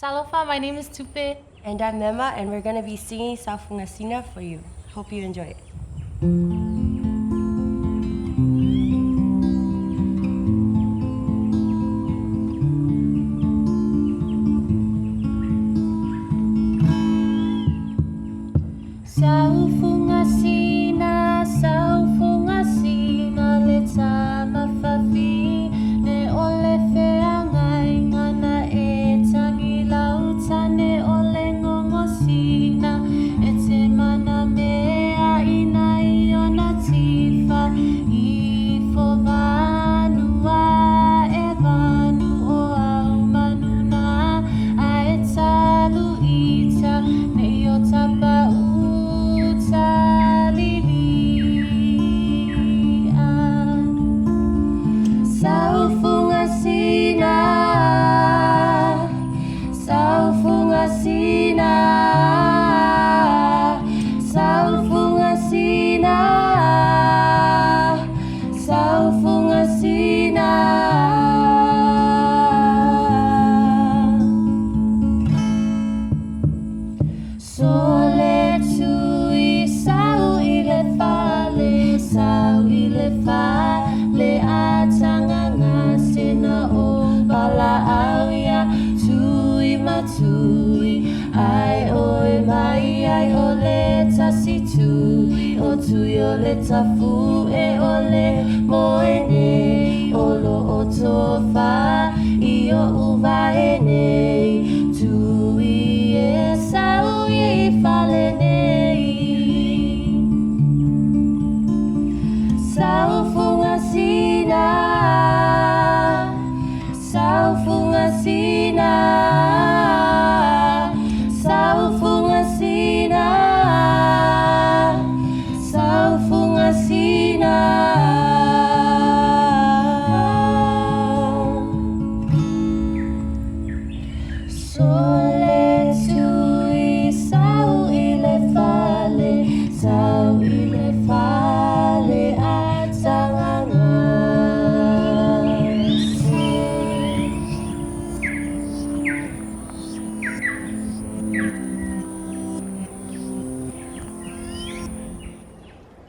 Talofa, my name is Tupe. And I'm Mema, and we're going to be singing Safungasina for you. Hope you enjoy it. Saufungasina, saufungasina, leta mafafi, ne ole feangai ngana e tangilauta, ne ole ngongosina, e te mana mea ina iona tifa, I vanua e vanu o au manuna, a e talu ita, ne i o tapa Saufungasina, saufungasina, saufungasina, saufungasina. Sole tui sau ile fale, sau ile fale atanganga sena o bala auya tui matui ai oi mai ai ole tasi tui o tui ole tafu e ole moene olo o tofa I o uva ene tui e sau I fale nei Saufungasina, saufungasina.